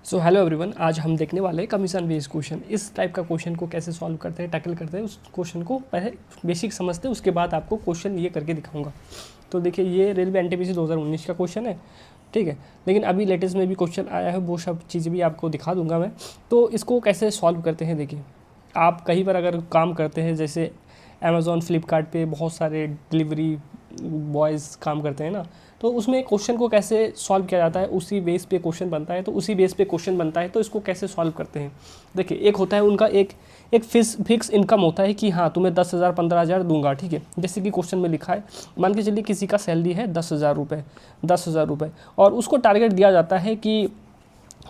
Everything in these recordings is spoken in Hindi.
सो हेलो एवरीवन, आज हम देखने वाले हैं कमीशन बेस्ड क्वेश्चन। इस टाइप का क्वेश्चन को कैसे सॉल्व करते हैं, टैकल करते हैं, उस क्वेश्चन को पहले बेसिक समझते हैं, उसके बाद आपको क्वेश्चन ये करके दिखाऊंगा। तो देखिए, ये रेलवे एनटीपीसी 2019 का क्वेश्चन है, ठीक है। लेकिन अभी लेटेस्ट में भी क्वेश्चन आया है, वो सब चीज़ें भी आपको दिखा दूंगा मैं। तो इसको कैसे सॉल्व करते हैं, देखिए, आप कहीं पर अगर काम करते हैं, जैसे अमेज़ॉन फ्लिपकार्ट पे बहुत सारे डिलीवरी बॉयज़ काम करते हैं ना, तो उसमें क्वेश्चन को कैसे सॉल्व किया जाता है, उसी बेस पे क्वेश्चन बनता है। तो उसी बेस पे क्वेश्चन बनता है, तो इसको कैसे सॉल्व करते हैं। देखिए, एक होता है उनका एक फिक्स इनकम होता है कि हाँ, तुम्हें 10,000 15,000 दूंगा, ठीक है। जैसे कि क्वेश्चन में लिखा है, मान के चलिए किसी का सैलरी है 10,000 रुपये, 10,000 रुपये, और उसको टारगेट दिया जाता है कि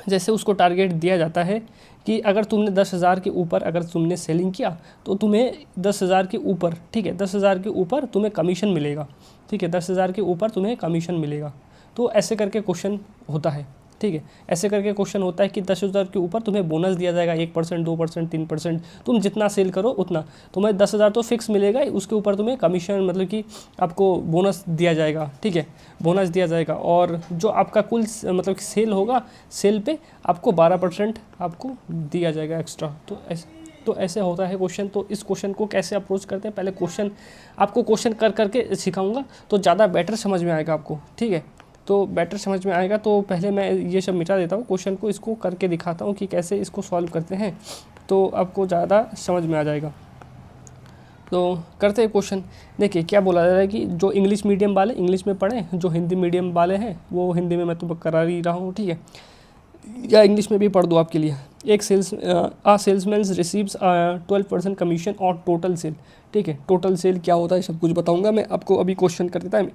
जैसे उसको टारगेट दिया जाता है कि अगर तुमने 10,000 के ऊपर अगर तुमने सेलिंग किया तो तुम्हें 10,000 के ऊपर, ठीक है, 10,000 के ऊपर तुम्हें कमीशन मिलेगा, ठीक है, 10,000 के ऊपर तुम्हें कमीशन मिलेगा। तो ऐसे करके क्वेश्चन होता है, ठीक है। ऐसे करके क्वेश्चन होता है कि 10,000 के ऊपर तुम्हें बोनस दिया जाएगा, 1%, 2%, 3%, तुम जितना सेल करो उतना तुम्हें 10,000 तो फिक्स मिलेगा ही, उसके ऊपर तुम्हें कमीशन मतलब कि आपको बोनस दिया जाएगा, ठीक है, बोनस दिया जाएगा। और जो आपका कुल मतलब कि सेल होगा, सेल पे आपको 12% आपको दिया जाएगा एक्स्ट्रा। तो ऐसे होता है क्वेश्चन। तो इस क्वेश्चन को कैसे अप्रोच करते हैं, पहले क्वेश्चन आपको क्वेश्चन कर करके सिखाऊंगा, तो ज़्यादा बेटर समझ में आएगा आपको, ठीक है। तो बेटर समझ में आएगा। तो पहले मैं ये सब मिटा देता हूँ क्वेश्चन को, इसको करके दिखाता हूँ कि कैसे इसको सॉल्व करते हैं, तो आपको ज़्यादा समझ में आ जाएगा। तो करते हैं क्वेश्चन। देखिए, क्या बोला जा रहा है कि जो इंग्लिश मीडियम वाले इंग्लिश में पढ़ें, जो हिंदी मीडियम वाले हैं वो हिंदी में मैं तो करा ही रहा हूँ, ठीक है, या इंग्लिश में भी पढ़ दो आपके लिए। एक सेल्समैन रिसीव्स 12% कमीशन और टोटल सेल, ठीक है। टोटल सेल क्या होता है सब कुछ बताऊंगा मैं आपको, अभी क्वेश्चन कर देता है।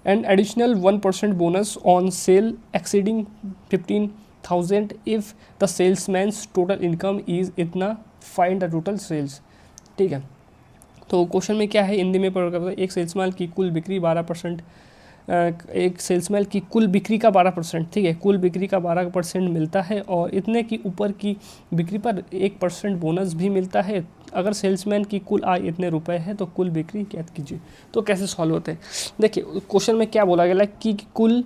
And additional 1% bonus on sale exceeding 15,000 if the salesman's total income is इतना, फाइंड द टोटल सेल्स, ठीक है। तो क्वेश्चन में क्या है, हिंदी में पढ़ कर, एक सेल्समैन की कुल बिक्री 12%, एक सेल्समैन की कुल बिक्री का 12%, ठीक है, कुल बिक्री का 12% मिलता है, और इतने की ऊपर की बिक्री पर 1% बोनस भी मिलता है। अगर सेल्समैन की कुल आय इतने रुपए है तो कुल बिक्री ज्ञात कीजिए। तो कैसे सॉल्व होते हैं, देखिए, क्वेश्चन में क्या बोला गया कि कुल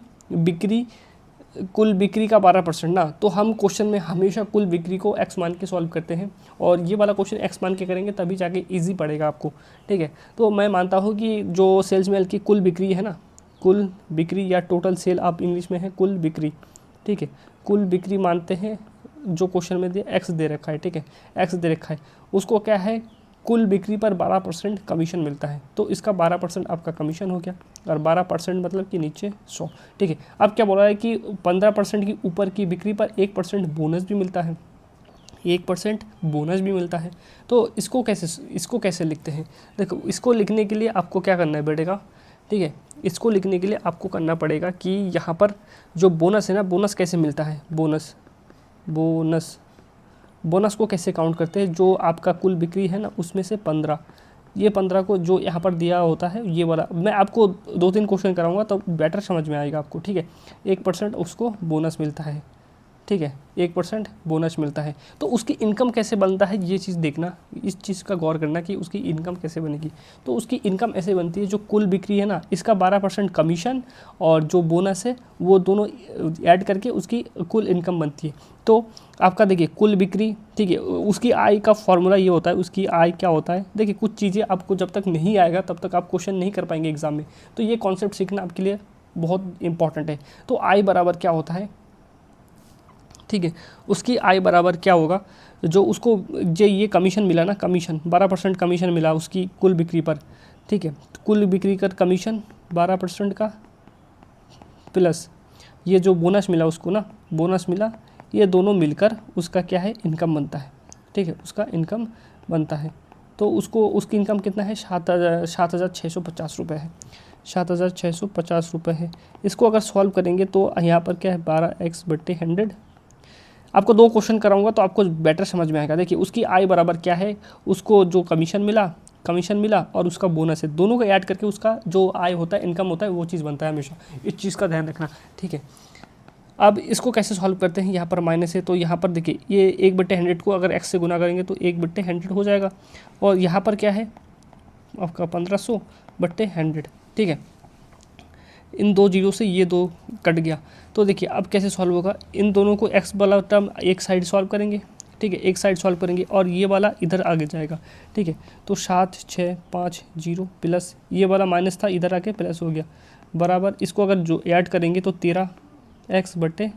बिक्री का 12% ना, तो हम क्वेश्चन में हमेशा कुल बिक्री को एक्स मान के सॉल्व करते हैं, और ये वाला क्वेश्चन एक्स मान के करेंगे तभी जाके इजी पड़ेगा आपको, ठीक है। तो मैं मानता हूँ कि जो सेल्समैन की कुल बिक्री है ना, कुल बिक्री या टोटल सेल आप इंग्लिश में है कुल बिक्री, ठीक है, कुल बिक्री मानते हैं, जो क्वेश्चन में दिया एक्स दे रखा है, ठीक है, एक्स दे रखा है, उसको क्या है, कुल बिक्री पर 12% कमीशन मिलता है, तो इसका 12% आपका कमीशन हो गया, और 12% मतलब कि नीचे 100, ठीक है। अब क्या बोला है कि 15% की ऊपर की बिक्री पर 1% बोनस भी मिलता है, 1% बोनस भी मिलता है। तो इसको कैसे लिखते हैं, देखो, इसको लिखने के लिए आपको क्या करना है बेटेगा, ठीक है, इसको लिखने के लिए आपको करना पड़ेगा कि यहाँ पर जो बोनस है ना, बोनस कैसे मिलता है, बोनस को कैसे काउंट करते हैं, जो आपका कुल बिक्री है ना उसमें से 15, ये 15 को जो यहाँ पर दिया होता है, ये वाला मैं आपको 2-3 क्वेश्चन कराऊंगा तो बेटर समझ में आएगा आपको, ठीक है। 1% उसको बोनस मिलता है, ठीक है, 1% बोनस मिलता है। तो उसकी इनकम कैसे बनता है, ये चीज़ देखना, इस चीज़ का गौर करना कि उसकी इनकम कैसे बनेगी। तो उसकी इनकम ऐसे बनती है, जो कुल बिक्री है ना, इसका 12% कमीशन और जो बोनस है वो दोनों ऐड करके उसकी कुल इनकम बनती है। तो आपका देखिए कुल बिक्री, ठीक है, उसकी आय का फॉर्मूला ये होता है, उसकी आय क्या होता है। देखिए, कुछ चीज़ें आपको जब तक नहीं आएगा तब तक आप क्वेश्चन नहीं कर पाएंगे एग्जाम में, तो ये कॉन्सेप्ट सीखना आपके लिए बहुत इंपॉर्टेंट है। तो आय बराबर क्या होता है, ठीक है, उसकी आय बराबर क्या होगा, जो उसको जो ये कमीशन मिला ना, कमीशन 12% कमीशन मिला उसकी कुल बिक्री पर, ठीक है, कुल बिक्री का कमीशन 12% का, प्लस ये जो बोनस मिला उसको ना, बोनस मिला, ये दोनों मिलकर उसका क्या है, इनकम बनता है, ठीक है, उसका इनकम बनता है। तो उसकी इनकम कितना है, 7,650 रुपये है, 7,650 रुपये है। इसको अगर सॉल्व करेंगे तो यहाँ पर क्या है, 12x/100। आपको 2 क्वेश्चन कराऊंगा तो आपको बेटर समझ में आएगा। देखिए, उसकी आय बराबर क्या है, उसको जो कमीशन मिला और उसका बोनस है, दोनों को ऐड करके उसका जो आय होता है, इनकम होता है, वो चीज़ बनता है हमेशा। इस चीज़ का ध्यान रखना, ठीक है। अब इसको कैसे सॉल्व करते हैं, यहाँ पर माइनस है, तो यहाँ पर देखिए, ये 1/100 को अगर x से गुना करेंगे तो 1/100 हो जाएगा, और यहाँ पर क्या है आपका 1500/100, ठीक है। इन 2 जीरो से ये 2 कट गया, तो देखिए अब कैसे सॉल्व होगा, इन दोनों को x वाला टर्म एक साइड सॉल्व करेंगे, ठीक है, एक साइड सॉल्व करेंगे और ये वाला इधर आगे जाएगा, ठीक है। तो 7 6 5 0 प्लस ये वाला माइनस था इधर आके प्लस हो गया, बराबर इसको अगर जो ऐड करेंगे तो 13x/100।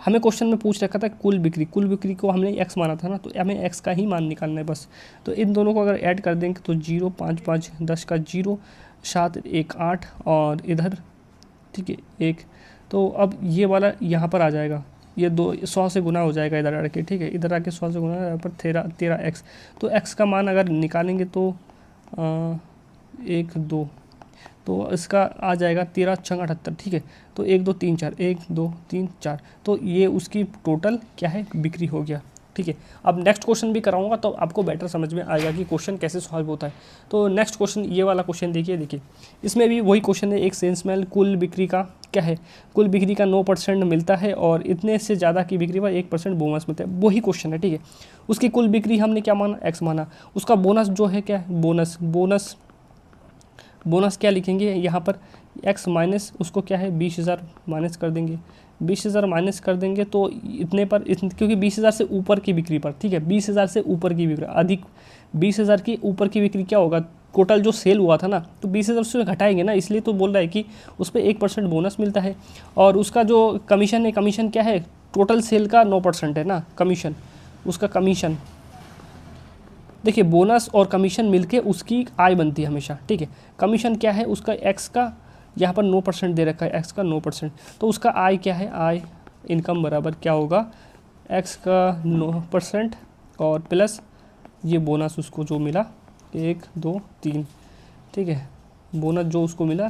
हमें क्वेश्चन में पूछ रखा था कुल बिक्री को हमने x माना था ना, तो हमें x का ही मान निकालना है बस। तो इन दोनों को अगर ऐड कर देंगे तो 0 5 5 10 का 0 7 1 8 और इधर, ठीक है 1। तो अब ये वाला यहाँ पर आ जाएगा, ये 100 से गुना हो जाएगा इधर आके, ठीक है, इधर आके 100 से गुना, यहाँ पर 13x। तो x का मान अगर निकालेंगे तो 1 2, तो इसका आ जाएगा 13 छंग 78, ठीक है। तो 1 2 3 4 1 2 3 4, तो ये उसकी टोटल क्या है बिक्री हो गया, ठीक है। अब नेक्स्ट क्वेश्चन भी कराऊंगा तो आपको बेटर समझ में आएगा कि क्वेश्चन कैसे सॉल्व होता है। तो नेक्स्ट क्वेश्चन ये वाला क्वेश्चन देखिए इसमें भी वही क्वेश्चन है, एक सेल्समैन कुल बिक्री का क्या है, कुल बिक्री का 9% मिलता है और इतने से ज़्यादा की बिक्री पर 1% बोनस मिलता है, वही क्वेश्चन है, ठीक है। उसकी कुल बिक्री हमने क्या माना, x माना, उसका बोनस जो है क्या है, बोनस क्या लिखेंगे यहाँ पर x माइनस उसको क्या है 20,000 माइनस कर देंगे, 20,000 माइनस कर देंगे तो इतने पर क्योंकि 20,000 से ऊपर की बिक्री पर, ठीक है, 20,000 से ऊपर की बिक्री अधिक 20,000 की ऊपर की बिक्री क्या होगा, टोटल जो सेल हुआ था ना, तो 20,000 उससे घटाएंगे ना, इसलिए तो बोल रहा है कि उस पर 1% बोनस मिलता है। और उसका जो कमीशन है, कमीशन क्या है, टोटल सेल का 9% है ना कमीशन, उसका कमीशन देखिए बोनस और कमीशन मिलके उसकी आय बनती है हमेशा, ठीक है। कमीशन क्या है उसका, x का यहाँ पर 9% दे रखा है, x का 9%, तो उसका आय क्या है, आय इनकम बराबर क्या होगा, x का 9% और प्लस ये बोनस उसको जो मिला 1 2 3, ठीक है, बोनस जो उसको मिला।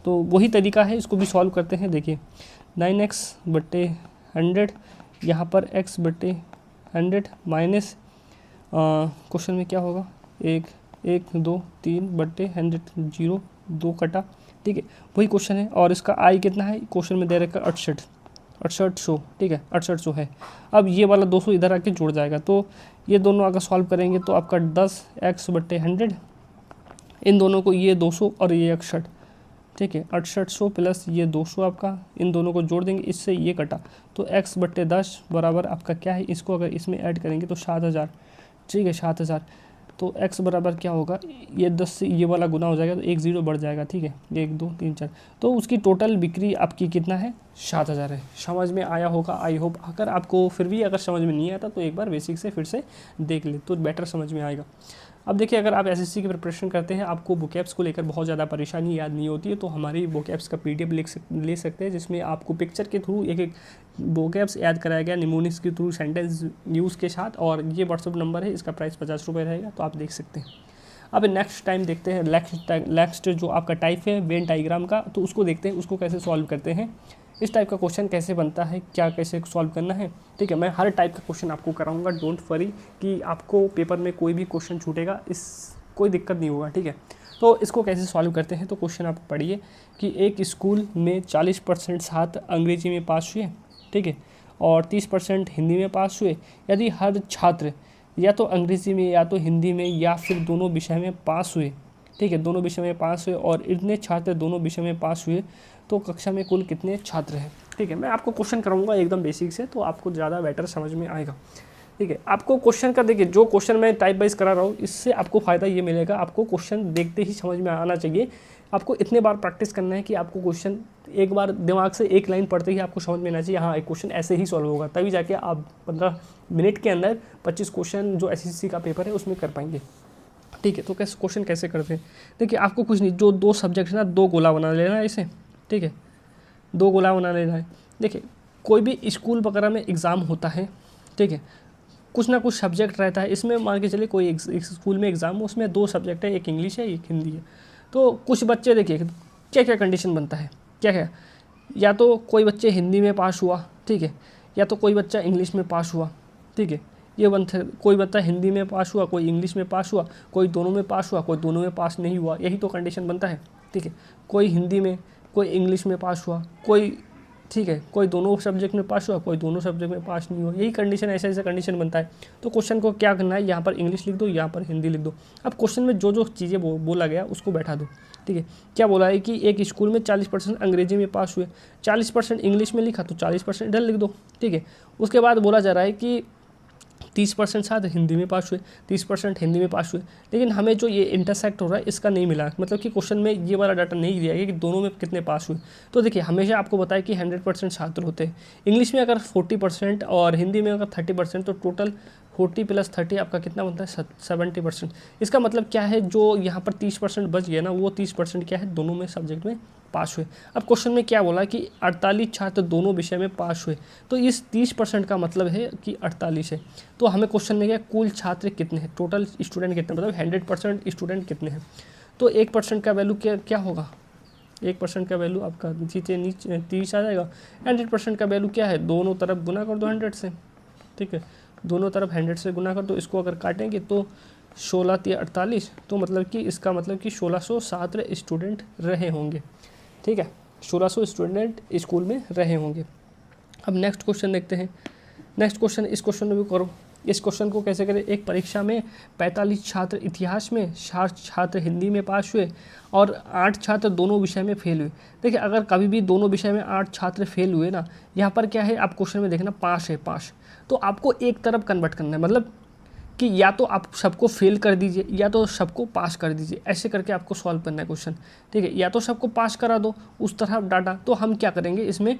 तो वही तरीका है, इसको भी सॉल्व करते हैं। देखिए 9x/100 यहाँ पर x/100 माइनस क्वेश्चन में क्या होगा 1 1 2 3/100 0 2 कटा, ठीक है, वही क्वेश्चन है। और इसका आई कितना है, क्वेश्चन में दे रखा 6800, ठीक है 6800 है। अब ये वाला 200 इधर आके जुड़ जाएगा, तो ये दोनों अगर सॉल्व करेंगे तो आपका 10x/100, इन दोनों को ये 200 और ये 61, ठीक है 6800 प्लस ये 200 आपका, इन दोनों को जोड़ देंगे, इससे ये कटा, तो x/10 बराबर आपका क्या है, इसको अगर इसमें ऐड करेंगे तो 7000, ठीक है 7000। तो x बराबर क्या होगा, ये 10 से ये वाला गुना हो जाएगा तो 1 0 बढ़ जाएगा, ठीक है 1 2 3 4, तो उसकी टोटल बिक्री आपकी कितना है 7000 है। समझ में आया होगा आई होप। अगर आपको फिर भी अगर समझ में नहीं आता तो एक बार बेसिक से फिर से देख ले तो बेटर समझ में आएगा। अब देखिए अगर आप एसएससी की प्रिपरेशन करते हैं, आपको वोकैब्स को लेकर बहुत ज़्यादा परेशानी याद नहीं होती है, तो हमारी वोकैब्स का PDF ले सकते हैं, जिसमें आपको पिक्चर के थ्रू एक एक वोकैब्स याद कराया गया निमोनिक्स के थ्रू सेंटेंस यूज़ के साथ, और ये व्हाट्सअप नंबर है, इसका प्राइस 50 रुपये रहेगा, तो आप देख सकते हैं। अब नेक्स्ट टाइम देखते हैं नेक्स्ट जो आपका टाइप है वेन डायग्राम का, तो उसको देखते हैं उसको कैसे सॉल्व करते हैं, इस टाइप का क्वेश्चन कैसे बनता है, क्या कैसे सॉल्व करना है, ठीक है। मैं हर टाइप का क्वेश्चन आपको कराऊंगा, डोंट वरी कि आपको पेपर में कोई भी क्वेश्चन छूटेगा, इस कोई दिक्कत नहीं होगा, ठीक है। तो इसको कैसे सॉल्व करते हैं, तो क्वेश्चन आप पढ़िए कि एक स्कूल में 40% छात्र अंग्रेजी में पास हुए, ठीक है, और 30% हिंदी में पास हुए। यदि हर छात्र या तो अंग्रेजी में या तो हिंदी में या फिर दोनों विषय में पास हुए, ठीक है, दोनों विषय में पास हुए और इतने छात्र दोनों विषय में पास हुए, तो कक्षा में कुल कितने छात्र हैं, ठीक है। मैं आपको क्वेश्चन कराऊंगा एकदम बेसिक से, तो आपको ज़्यादा बेटर समझ में आएगा, ठीक है। आपको क्वेश्चन का देखिए, जो क्वेश्चन मैं टाइप वाइज करा रहा हूँ, इससे आपको फ़ायदा ये मिलेगा, आपको क्वेश्चन देखते ही समझ में आना चाहिए। आपको इतने बार प्रैक्टिस करना है कि आपको क्वेश्चन एक बार दिमाग से एक लाइन पढ़ते ही आपको समझ में आना चाहिए, हाँ एक क्वेश्चन ऐसे ही सॉल्व होगा, तभी जाके आप 15 मिनट के अंदर 25 क्वेश्चन जो SSC का पेपर है उसमें कर पाएंगे, ठीक है। तो कैसे क्वेश्चन कैसे करते हैं, देखिए आपको कुछ नहीं, जो 2 सब्जेक्ट है ना, 2 गोला बना लेना है इसे, ठीक है, 2 गोला बना लेना है। देखिए कोई भी स्कूल वगैरह में एग्ज़ाम होता है, ठीक है, कुछ ना कुछ सब्जेक्ट रहता है, इसमें मान के चलिए कोई एक स्कूल में एग्ज़ाम हो, उसमें 2 सब्जेक्ट है, एक इंग्लिश है एक हिंदी है। तो कुछ बच्चे देखिए क्या क्या कंडीशन बनता है, क्या क्या, या तो कोई बच्चे हिंदी में पास हुआ, ठीक है, या तो कोई बच्चा इंग्लिश में पास हुआ, ठीक है, ये बनता है, कोई बच्चा हिंदी में पास हुआ, कोई इंग्लिश में पास हुआ, कोई दोनों में पास हुआ, कोई दोनों में पास नहीं हुआ, यही तो कंडीशन बनता है, ठीक है। कोई हिंदी में कोई इंग्लिश में पास हुआ, कोई ठीक है, कोई दोनों सब्जेक्ट में पास हुआ, कोई दोनों सब्जेक्ट में पास नहीं हुआ, यही कंडीशन, ऐसा ऐसा कंडीशन बनता है। तो क्वेश्चन को क्या करना है, यहाँ पर इंग्लिश लिख दो, यहाँ पर हिंदी लिख दो। अब क्वेश्चन में जो जो चीज़ें बोला गया उसको बैठा दो। ठीक है, क्या बोला है कि एक स्कूल में 40% अंग्रेजी में पास हुए, 40% इंग्लिश में लिखा तो 40% इधर लिख दो। ठीक है, उसके बाद बोला जा रहा है कि 30% शायद हिंदी में पास हुए, 30% हिंदी में पास हुए, लेकिन हमें जो ये इंटरसेक्ट हो रहा है इसका नहीं मिला, मतलब कि क्वेश्चन में ये वाला डाटा नहीं दिया गया कि दोनों में कितने पास हुए। तो देखिए, हमेशा आपको बताया कि 100% छात्र होते हैं। इंग्लिश में अगर 40% और हिंदी में अगर 30%, तो टोटल 40 + 30 आपका कितना बनता है, 70%। इसका मतलब क्या है, जो यहाँ पर 30% बच गया ना, वो 30% क्या है, दोनों में सब्जेक्ट में पास हुए। अब क्वेश्चन में क्या बोला कि 48 छात्र दोनों विषय में पास हुए, तो इस 30% का मतलब है कि 48 है। तो हमें क्वेश्चन में क्या, कुल छात्र कितने हैं, टोटल स्टूडेंट कितने, मतलब 100% स्टूडेंट कितने हैं। तो 1% का वैल्यू क्या होगा, 1% का वैल्यू आपका नीचे 30 आ जाएगा। 100% का वैल्यू क्या है, दोनों तरफ गुना कर दो 100 से। ठीक है, दोनों तरफ 100 से गुना कर दो। इसको अगर काटेंगे तो 16 × 48, तो मतलब कि इसका मतलब कि 1600 छात्र स्टूडेंट रहे होंगे। ठीक है, 1600 स्टूडेंट स्कूल में रहे होंगे। अब नेक्स्ट क्वेश्चन देखते हैं। नेक्स्ट क्वेश्चन, इस क्वेश्चन में भी करो। इस क्वेश्चन को कैसे करें, एक परीक्षा में 45 छात्र इतिहास में, 60 छात्र हिंदी में पास हुए और 8 छात्र दोनों विषय में फेल हुए। देखिए, अगर कभी भी दोनों विषय में 8 छात्र फेल हुए ना, यहाँ पर क्या है, आप क्वेश्चन में देखना 5 है, 5, तो आपको एक तरफ कन्वर्ट करना है, मतलब कि या तो आप सबको फेल कर दीजिए या तो सबको पास कर दीजिए, ऐसे करके आपको सॉल्व करना है क्वेश्चन। ठीक है, या तो सबको पास करा दो उस तरफ डाटा, तो हम क्या करेंगे इसमें,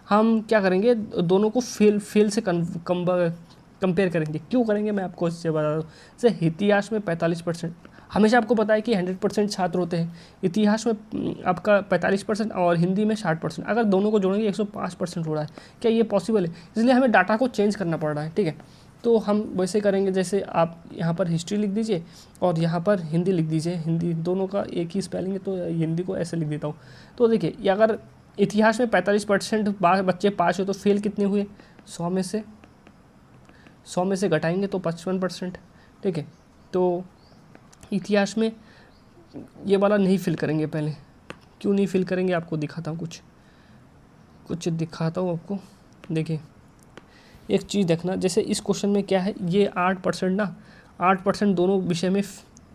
हम क्या करेंगे, दोनों को फेल से कंपेयर करेंगे। क्यों करेंगे, मैं आपको इससे बता दूँ। जैसे इतिहास में 45%, हमेशा आपको पता है कि 100% छात्र होते हैं। इतिहास में आपका 45% और हिंदी में 60%, अगर दोनों को जोड़ेंगे 105% हो रहा है। क्या ये पॉसिबल है, इसलिए हमें डाटा को चेंज करना पड़ रहा है। ठीक है, तो हम वैसे करेंगे, जैसे आप यहाँ पर हिस्ट्री लिख दीजिए और यहाँ पर हिंदी लिख दीजिए। हिंदी दोनों का एक ही स्पेलिंग है, तो हिंदी को ऐसे लिख देता हूँ। तो देखिए, अगर इतिहास में 45% बच्चे पास हुए, तो फेल कितने हुए, 100 में से घटाएंगे तो 55%। ठीक है, तो इतिहास में ये वाला नहीं फिल करेंगे पहले। क्यों नहीं फिल करेंगे, आपको दिखाता हूँ, कुछ दिखाता हूँ आपको। देखिए, एक चीज़ देखना, जैसे इस क्वेश्चन में क्या है, ये 8% ना, 8% दोनों विषय में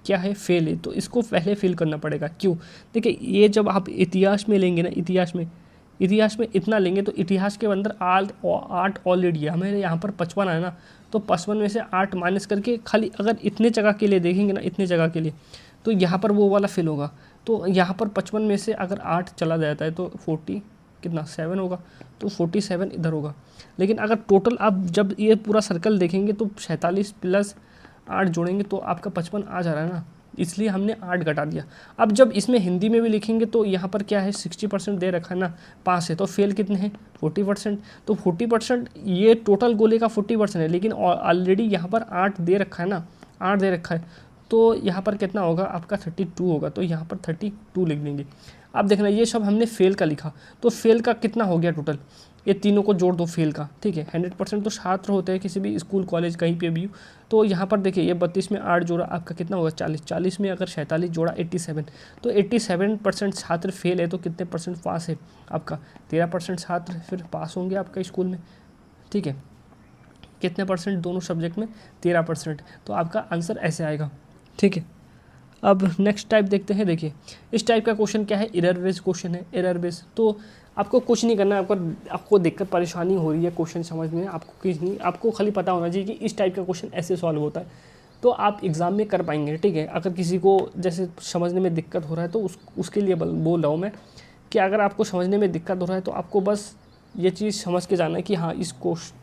क्या है, फेल है, तो इसको पहले फिल करना पड़ेगा। क्यों, देखिए, ये जब आप इतिहास में लेंगे ना, इतिहास में इतना लेंगे, तो इतिहास के अंदर 8 ऑलरेडी है, हमें यहाँ पर 55 है ना, तो 55 में से 8 माइनस करके, खाली अगर इतने जगह के लिए देखेंगे ना, इतने जगह के लिए, तो यहाँ पर वो वाला फिल होगा। तो यहाँ पर 55 में से अगर 8 चला जाता है तो 7 होगा, तो 47 इधर होगा। लेकिन अगर टोटल आप जब ये पूरा सर्कल देखेंगे तो 47 + 8 जोड़ेंगे तो आपका 55 आ जा रहा है ना, इसलिए हमने 8 घटा दिया। अब जब इसमें हिंदी में भी लिखेंगे तो यहाँ पर क्या है, 60% दे रखा है ना, पास है, तो फेल कितने हैं, 40%। तो 40%, ये टोटल गोले का 40% है, लेकिन ऑलरेडी यहाँ पर 8 दे रखा है ना, 8 दे रखा है, तो यहाँ पर कितना होगा आपका 32 होगा, तो यहाँ पर 32 लिख देंगे। अब देखना, ये सब हमने फेल का लिखा, तो फेल का कितना हो गया टोटल, ये तीनों को जोड़ दो फेल का। ठीक है, 100% तो छात्र होते हैं किसी भी स्कूल कॉलेज कहीं पे भी। तो यहाँ पर देखिए, ये 32 में 8 जोड़ा आपका कितना होगा, 40, 40 में अगर 47 जोड़ा 87, तो 87% छात्र फेल है, तो कितने परसेंट पास है आपका, 13% छात्र फिर पास होंगे आपका स्कूल में। ठीक है, कितने परसेंट, दोनों सब्जेक्ट में 13%, तो आपका आंसर ऐसे आएगा। ठीक है, अब नेक्स्ट टाइप देखते हैं। देखिए, इस टाइप का क्वेश्चन क्या है, एरर बेस्ड क्वेश्चन है। एरर बेस्ड, तो आपको कुछ नहीं करना है, आपको दिक्कत परेशानी हो रही है क्वेश्चन समझने में, आपको कुछ नहीं, आपको खाली पता होना चाहिए कि इस टाइप का क्वेश्चन ऐसे सॉल्व होता है, तो आप एग्ज़ाम में कर पाएंगे। ठीक है, अगर किसी को जैसे समझने में दिक्कत हो रहा है, तो उसके लिए बोल रहा हूँ मैं कि अगर आपको समझने में दिक्कत हो रहा है, तो आपको बस ये चीज़ समझ के जाना है कि हाँ, इस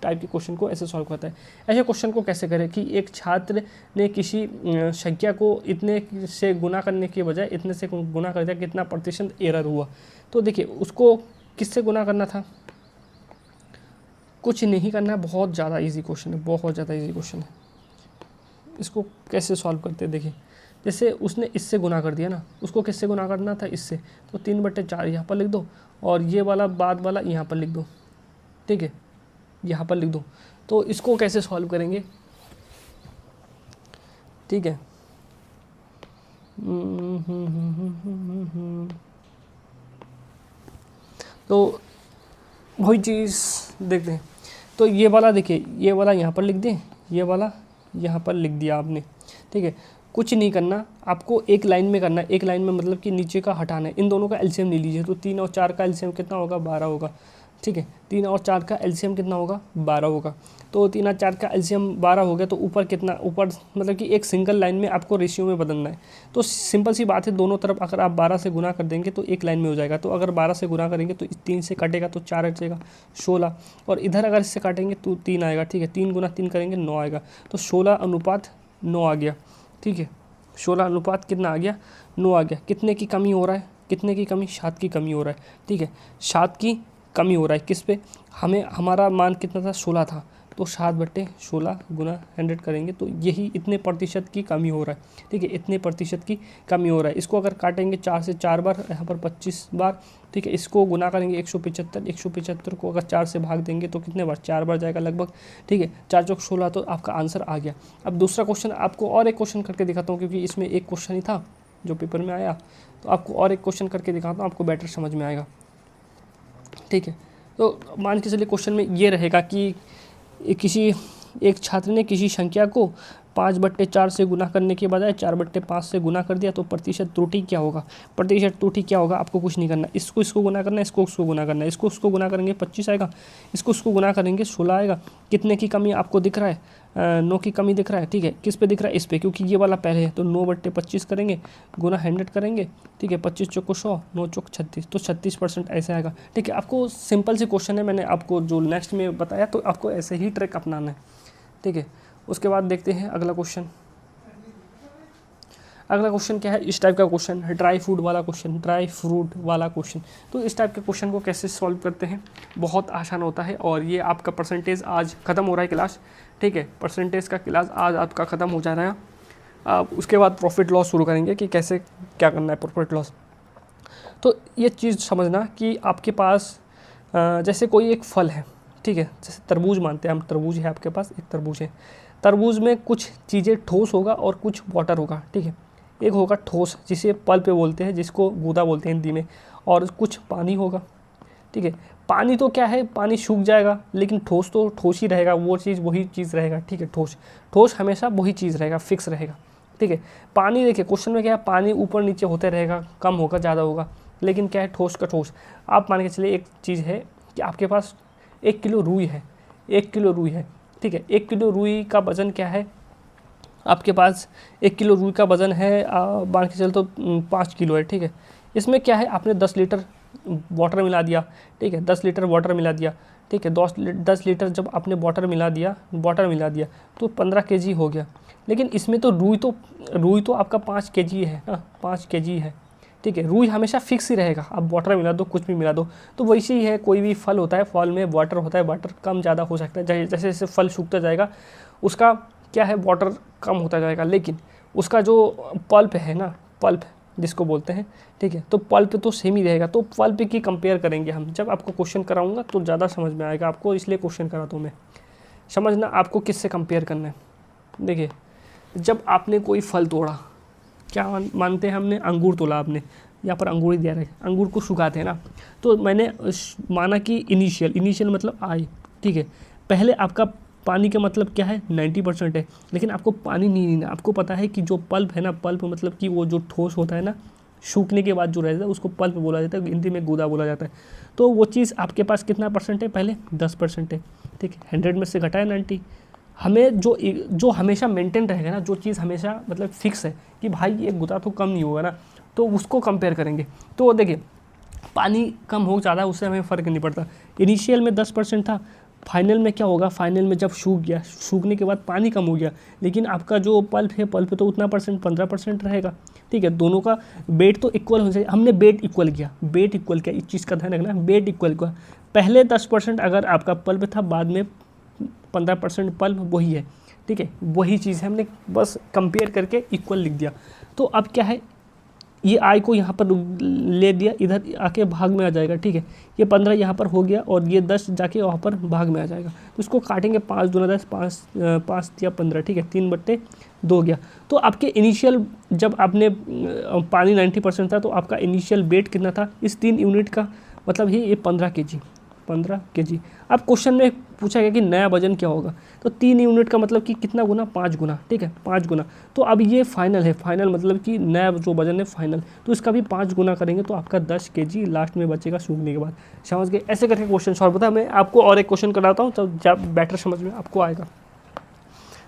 टाइप के क्वेश्चन को ऐसे सॉल्व करता है। ऐसे क्वेश्चन को कैसे करें कि एक छात्र ने किसी संख्या को इतने से गुना करने के बजाय इतने से गुना कर दिया, कितना प्रतिशत एरर हुआ। तो देखिए, उसको किससे गुना करना था, कुछ नहीं करना है, बहुत ज़्यादा इजी क्वेश्चन है, बहुत ज़्यादा इजी क्वेश्चन है। इसको कैसे सॉल्व करते हैं, देखिए, जैसे उसने इससे गुना कर दिया ना, उसको किससे गुना करना था, इससे, तो 3/4 यहाँ पर लिख दो, और ये वाला बाद वाला यहाँ पर लिख दो। ठीक है, यहाँ पर लिख दो। तो इसको कैसे सॉल्व करेंगे, ठीक है, तो वही चीज़ देखते हैं। तो ये वाला देखिए, ये वाला यहाँ पर लिख दें, ये वाला यहाँ पर लिख दिया आपने, ठीक है। कुछ नहीं करना आपको, एक लाइन में करना है, एक लाइन में मतलब कि नीचे का हटाना है। इन दोनों का एलसीएम ले लीजिए, तो 3 और 4 का एलसीएम कितना होगा, 12 होगा, ठीक है। 3 और 4 का एलसीएम कितना होगा, 12 होगा। तो 3 और 4 का एलसीएम 12 हो गया, तो ऊपर कितना, ऊपर मतलब कि एक सिंगल लाइन में आपको रेशियो में बदलना है। तो सिंपल सी बात है, दोनों तरफ अगर आप 12 से गुना कर देंगे तो एक लाइन में हो जाएगा। तो अगर 12 से गुना करेंगे तो 3 से कटेगा तो 4 बचेगा, 16। और इधर अगर इससे काटेंगे तो 3 आएगा, ठीक है। 3 गुना 3 करेंगे 9 आएगा। तो 16:9 आ गया, ठीक है। 16 अनुपात कितना आ गया, 9 आ गया। कितने की कमी हो रहा है, कितने की कमी, 7 की कमी हो रहा है, ठीक है। 7 की कमी हो रहा है किस पे, हमें हमारा मान कितना था, 16 था। तो 7/16 गुना 100 करेंगे तो यही इतने प्रतिशत की कमी हो रहा है, ठीक है। इतने प्रतिशत की कमी हो रहा है। इसको अगर काटेंगे 4 से 4 बार, यहाँ पर 25 बार, ठीक है। इसको गुना करेंगे 175, 175 को अगर 4 से भाग देंगे तो कितने बार, 4 बार जाएगा लगभग, ठीक है। 4 चौक 16, तो आपका आंसर आ गया। अब दूसरा क्वेश्चन आपको और एक क्वेश्चन करके दिखाता हूँ, क्योंकि इसमें एक क्वेश्चन ही था जो पेपर में आया, तो आपको और एक क्वेश्चन करके दिखाता हूँ, आपको बेटर समझ में आएगा, ठीक है। तो मान के चलिए क्वेश्चन में ये रहेगा कि किसी एक छात्र ने किसी संख्या को 5/4 से गुना करने के बजाय 4/5 से गुना कर दिया, तो प्रतिशत त्रुटि क्या होगा, प्रतिशत त्रुटि क्या होगा। आपको कुछ नहीं करना, इसको गुना करना है, इसको गुना करना है। इसको गुना करेंगे 25 आएगा, इसको गुना करेंगे 16 आएगा। कितने की कमी आपको दिख रहा है, 9 की कमी दिख रहा है, ठीक है। किस पे दिख रहा है, इस पे, क्योंकि ये वाला पहले है। तो 9/25 करेंगे, गुना 100 करेंगे, ठीक है। 25 चौको 100, 9 चौक 36, तो 36% ऐसे आएगा, ठीक है। आपको सिंपल सी क्वेश्चन है, मैंने आपको जो नेक्स्ट में बताया, तो आपको ऐसे ही ट्रिक अपनाना है, ठीक है। उसके बाद देखते हैं अगला क्वेश्चन। अगला क्वेश्चन क्या है, इस टाइप का क्वेश्चन, ड्राई फ्रूट वाला क्वेश्चन, ड्राई फ्रूट वाला क्वेश्चन। तो इस टाइप के क्वेश्चन को कैसे सॉल्व करते हैं, बहुत आसान होता है। और ये आपका परसेंटेज आज ख़त्म हो रहा है क्लास, ठीक है। परसेंटेज का क्लास आज आपका ख़त्म हो जा रहा है। अब उसके बाद प्रॉफिट लॉस शुरू करेंगे कि कैसे क्या करना है प्रॉफिट लॉस। तो ये चीज़ समझना कि आपके पास जैसे कोई एक फल है, ठीक है। जैसे तरबूज मानते हैं हम, तरबूज है आपके पास, एक तरबूज है। तरबूज में कुछ चीज़ें ठोस होगा और कुछ वाटर होगा, ठीक है। एक होगा ठोस, जिसे पल्प बोलते हैं, जिसको गूदा बोलते हैं हिंदी में, और कुछ पानी होगा, ठीक है। पानी तो क्या है, पानी सूख जाएगा, लेकिन ठोस तो ठोस ही रहेगा, वो चीज़ वही चीज़ रहेगा, ठीक है। ठोस हमेशा वही चीज़ रहेगा, फिक्स रहेगा, ठीक है। पानी देखिए क्वेश्चन में क्या है, पानी ऊपर नीचे होते रहेगा, कम होगा ज़्यादा होगा, लेकिन क्या है, ठोस का ठोस। आप मान के चलिए एक चीज़ है कि आपके पास 1 किलो रुई है, 1 किलो रुई है, ठीक है। 1 किलो रुई का वज़न क्या है, आपके पास 1 किलो रुई का वज़न है, मान के चल तो 5 किलो है, ठीक है। इसमें क्या है, आपने 10 लीटर वाटर मिला दिया, ठीक है। 10 लीटर वाटर मिला दिया, ठीक है। 10 लीटर जब आपने वाटर मिला दिया तो 15 kg हो गया। लेकिन इसमें तो रुई तो आपका 5 kg है ना, 5 kg है, ठीक है। रुई हमेशा फिक्स ही रहेगा, आप वाटर मिला दो, कुछ भी मिला दो। तो वैसे ही है, कोई भी फल होता है, फल में वाटर होता है, वाटर कम ज़्यादा हो सकता है। जैसे जैसे फल सूखता जाएगा, उसका क्या है, वाटर कम होता जाएगा, लेकिन उसका जो पल्प है ना, पल्प जिसको बोलते हैं, ठीक है। तो पल्प तो सेम ही रहेगा। तो पल्प की कंपेयर करेंगे हम, जब आपको क्वेश्चन कराऊंगा तो ज़्यादा समझ में आएगा आपको, इसलिए क्वेश्चन कराता हूँ मैं। समझना आपको किससे कंपेयर करना है। देखिए, जब आपने कोई फल तोड़ा, क्या मानते हैं हमने, अंगूर तोड़ा आपने, यहाँ पर अंगूर ही दिया है, अंगूर को सुखाते हैं ना। तो मैंने माना कि इनिशियल मतलब आए, ठीक है। पहले आपका पानी का मतलब क्या है, 90% है, लेकिन आपको पानी नहीं लेना। आपको पता है कि जो पल्प है ना, पल्प मतलब कि वो जो ठोस होता है ना, सूखने के बाद जो रहता है उसको पल्प बोला जाता है, हिंदी में गूदा बोला जाता है। तो वो चीज़ आपके पास कितना % है, पहले 10% है, ठीक है। 100 में से घटाए 90। हमें जो हमेशा मेंटेन रहेगा ना, जो चीज़ हमेशा मतलब फिक्स है कि भाई ये गुदा तो कम नहीं होगा ना, तो उसको कंपेयर करेंगे। तो देखिए, पानी कम हो ज़्यादा उससे हमें फ़र्क नहीं पड़ता। इनिशियल में 10% था, फाइनल में क्या होगा, फाइनल में जब सूख गया, सूखने के बाद पानी कम हो गया, लेकिन आपका जो पल्प है, पल्प तो उतना % 15% रहेगा, ठीक है। दोनों का वेट तो इक्वल हो जाए। हमने वेट इक्वल किया, इस चीज़ का ध्यान रखना, वेट इक्वल किया। पहले 10% अगर आपका पल्प था, बाद में 15% पल्प वही है, ठीक है। वही चीज़ है, हमने बस कंपेयर करके इक्वल लिख दिया। तो अब क्या है, ये आई को यहाँ पर ले दिया, इधर आके भाग में आ जाएगा, ठीक है। ये 15 यहाँ पर हो गया और ये 10 जाके वहाँ पर भाग में आ जाएगा। तो इसको काटेंगे, 5 दूना 10, 5 या 15, ठीक है। 3/2 गया। तो आपके इनिशियल, जब आपने पानी 90% था, तो आपका इनिशियल वेट कितना था इस 3 यूनिट का, मतलब ही ये 15 kg, 15 kg। अब क्वेश्चन में पूछा गया कि नया वजन क्या होगा, तो 3 यूनिट का मतलब कि कितना गुना, 5 गुना, ठीक है 5 गुना। तो अब ये फाइनल है, फाइनल मतलब कि नया जो वजन है फाइनल, तो इसका भी 5 गुना करेंगे तो आपका 10 kg लास्ट में बचेगा सूखने के बाद। समझ गए? ऐसे करके क्वेश्चन सॉल्व होता है। मैं आपको और एक क्वेश्चन कराता हूँ तब जब बेटर समझ में आपको आएगा,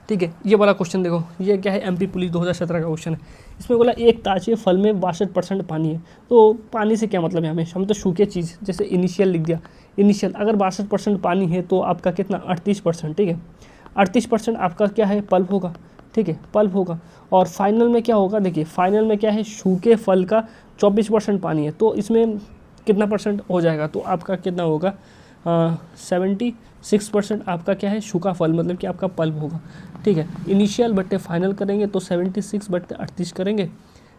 ठीक है। ये वाला क्वेश्चन देखो, ये क्या है, एमपी पुलिस 2017 का क्वेश्चन है। इसमें बोला एक ताजे फल में 62% पानी है। तो पानी से क्या मतलब है हमें, हम तो सूखे चीज़, जैसे इनिशियल लिख दिया, इनिशियल अगर 62% पानी है तो आपका कितना 38%, ठीक है 38% आपका क्या है, पल्प होगा, ठीक है पल्प होगा। और फाइनल में क्या होगा, देखिए फाइनल में क्या है, सूखे फल का 24% पानी है, तो इसमें कितना परसेंट हो जाएगा, तो आपका कितना होगा 76% आपका क्या है, सूखा फल मतलब कि आपका पल्प होगा, ठीक है। इनिशियल बट्टे फाइनल करेंगे तो 76/38 करेंगे,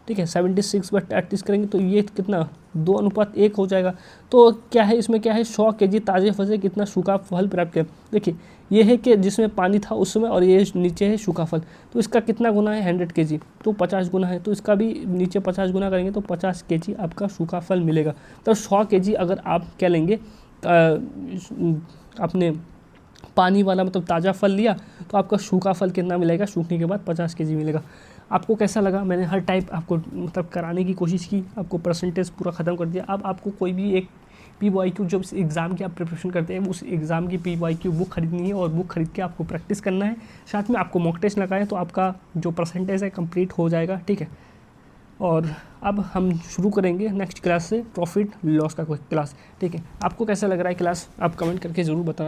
ठीक है 76/38 करेंगे तो ये कितना 2:1 हो जाएगा। तो क्या है इसमें, क्या है 100 kg ताज़े फल से कितना सूखा फल प्राप्त किया। देखिए ये है कि जिसमें पानी था उस समय, और ये नीचे है सूखा फल, तो इसका कितना गुना है 100 kg, तो 50 गुना है, तो इसका भी नीचे 50 गुना करेंगे तो 50 kg आपका सूखा फल मिलेगा। तो 100 kg अगर आप क्या लेंगे, आपने पानी वाला मतलब ताज़ा फल लिया तो आपका सूखा फल कितना मिलेगा, सूखने के बाद 50 kg मिलेगा। आपको कैसा लगा, मैंने हर टाइप आपको मतलब कराने की कोशिश की, आपको परसेंटेज पूरा ख़त्म कर दिया। अब आपको कोई भी एक PYQ जो एग्ज़ाम की आप प्रिपरेशन करते हैं उस एग्ज़ाम की PYQ बुक खरीदनी है, और बुक खरीद के आपको प्रैक्टिस करना है, साथ में आपको मॉक टेस्ट लगाएं तो आपका जो परसेंटेज है कंप्लीट हो जाएगा, ठीक है। और अब हम शुरू करेंगे नेक्स्ट क्लास से प्रॉफिट लॉस का क्लास, ठीक है। आपको कैसा लग रहा है क्लास, आप कमेंट करके ज़रूर बताना।